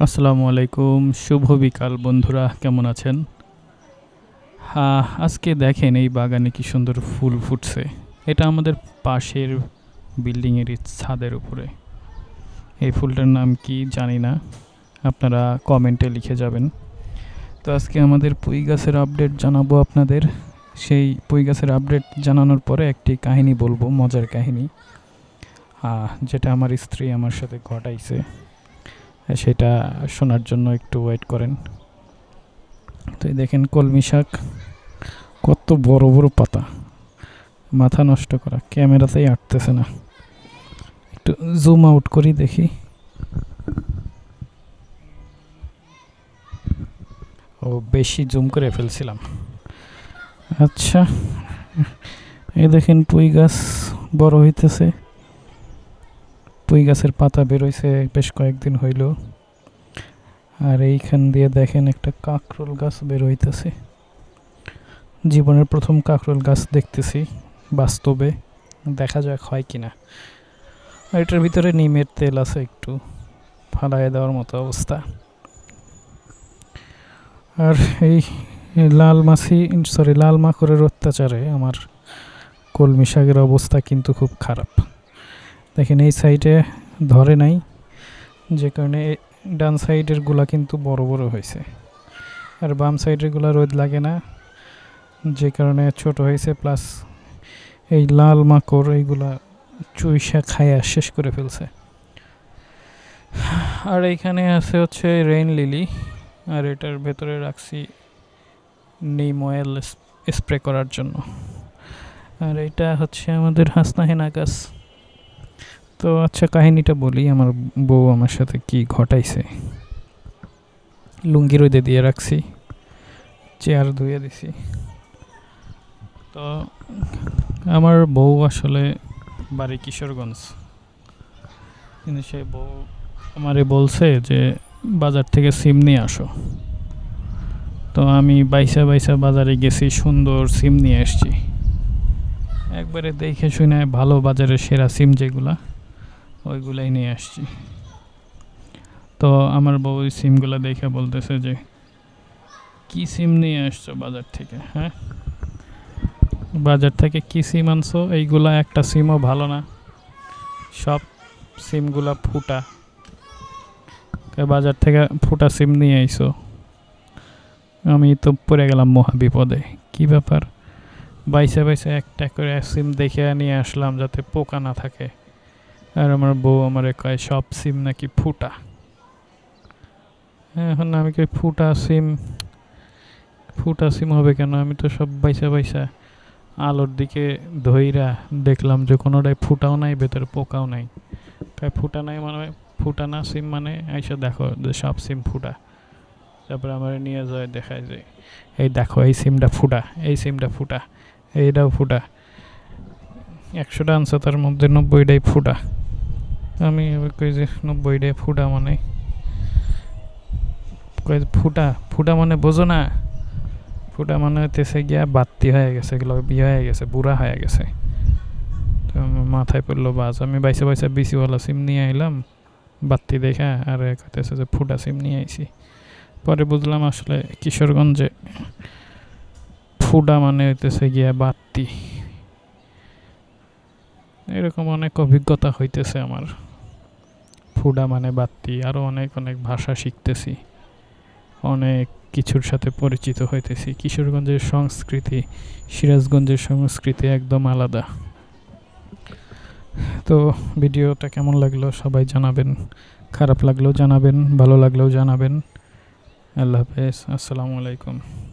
আসসালামু আলাইকুম, শুভ বিকাল বন্ধুরা, কেমন আছেন? আজকে দেখেন এই বাগানে কি সুন্দর ফুল ফুটছে। এটা আমাদের পাশের বিল্ডিংয়েরই ছাদের উপরে। এই ফুলটার নাম কি জানি না, আপনারা কমেন্টে লিখে যাবেন। তো আজকে আমাদের পুঁই গাছের আপডেট জানাবো আপনাদের। সেই পুঁই গাছের আপডেট জানানোর পরে একটি কাহিনী বলবো, মজার কাহিনী, যেটা আমার স্ত্রী আমার সাথে ঘটাইছে। সেটা শোনার জন্য একটু ওয়েট করেন। তো এই দেখেন কলমি শাক, কত বড় বড় পাতা, মাথা নষ্ট করা, ক্যামেরাতেই আটতেছে না। একটু জুম আউট করি দেখি। ও বেশি জুম করে ফেলছিলাম। আচ্ছা, এই দেখেন পুঁই গাছ বড় হইতেছে। পুঁই গাছের পাতা বেরোইছে বেশ কয়েকদিন হইল। আর এইখান দিয়ে দেখেন একটা কাঁকরোল গাছ বের হইতেছে। জীবনের প্রথম কাঁকরোল গাছ দেখতেছি বাস্তবে, দেখা যাক হয় কিনা। এটার ভিতরে নিমের তেল আছে, একটু ফালাইয়ে দেওয়ার মতো অবস্থা। আর এই লাল মাকড়ের অত্যাচারে আমার কলমি শাকের অবস্থা কিন্তু খুব খারাপ। দেখেন এই সাইডে ধরে নাই, যে কারণে ডান সাইডের গুলা কিন্তু বড় বড় হয়েছে, আর বাম সাইডের গুলা রোদ লাগে না, যে কারণে ছোট হয়েছে। প্লাস এই লাল মাকড় এইগুলা চুইসা খায়া শেষ করে ফেলছে। আর এইখানে আছে হচ্ছে রেইন লিলি, আর এটার ভেতরে রাখছি নিম অয়েল স্প্রে করার জন্য। আর এটা হচ্ছে আমাদের হাসনা হেনা গাছ। তো আচ্ছা, কাহিনীটা বলি, আমার বউ আমার সাথে কি ঘটাইছে। লুঙ্গি রোদে দিয়ে রাখছি, চেয়ার ধুয়ে দিছি। তো আমার বউ আসলে বাড়ি কিশোরগঞ্জ, কিন্তু সে বউ আমারে বলছে যে বাজার থেকে সিম নিয়ে আসো। তো আমি বাইসা বাজারে গেছি, সুন্দর সিম নিয়ে আসছি। একবারে দেখে শুনে ভালো বাজারের সেরা সিম যেগুলা, ওইগুলাই নিয়ে আসছি। তো আমার বউ ওই সিমগুলো দেখে বলতেছে যে কি সিম নিয়ে আসছো বাজার থেকে? হ্যাঁ, বাজার থেকে কি সিম আনছো? এইগুলা একটা সিমও ভালো না, সব সিমগুলা ফুটা। বাজার থেকে ফুটা সিম নিয়ে আইসো। আমি তো পড়ে গেলাম মহা বিপদে। কি ব্যাপার, বাইসা একটা করে সিম দেখে নিয়ে আসলাম যাতে পোকা না থাকে। আর আমার বউ আমারে কয় সব সিম নাকি ফুটা। এখন আমি কই ফুটা সিম হবে কেন? আমি তো সব বাইসা আলোর দিকে ধইরা দেখলাম যে কোনোটাই ফুটাও নাই, ভেতরে পোকাও নাই। ফুটা নাই মানে ফুটা না সিম, মানে আইসা দেখো যে সব সিম ফুটা। তারপরে আমার নিয়ে যায়, দেখায় যে এই দেখো এই সিমটা ফুটা, এই সিমটা ফুটা, এইটাও ফুটা। 100টা আনছে, তার মধ্যে 90টাই ফুটা। আমি কই যে 90টাই ফুটা মানে? কই ফুটা মানে বোঝো না? ফুটা মানে হইতেছে গিয়া বাত্তি হয়ে গেছে, এগুলো বিয়ে হয়ে গেছে, বুড়া হয়ে গেছে। তো আমার মাথায় পড়লো বাস। আমি বাইসা বিসিওয়ালা সিম নিয়ে আইলাম বাত্তি দেখা, আর কইতেছে যে ফুটা সিম নিয়ে আইছি। পরে বুঝলাম আসলে কিশোরগঞ্জে ফুটা মানে হইতেছে গিয়া বাত্তি। এরকম অনেক অভিজ্ঞতা হইতেছে আমার। ফুডা মানে বাত্তি, আরও অনেক ভাষা শিখতেছি, অনেক কিছুর সাথে পরিচিত হইতেছি। কিশোরগঞ্জের সংস্কৃতি, সিরাজগঞ্জের সংস্কৃতি একদম আলাদা। তো ভিডিওটা কেমন লাগলো সবাই জানাবেন, খারাপ লাগলেও জানাবেন, ভালো লাগলেও জানাবেন। আল্লাহ হাফেজ, আসসালামু আলাইকুম।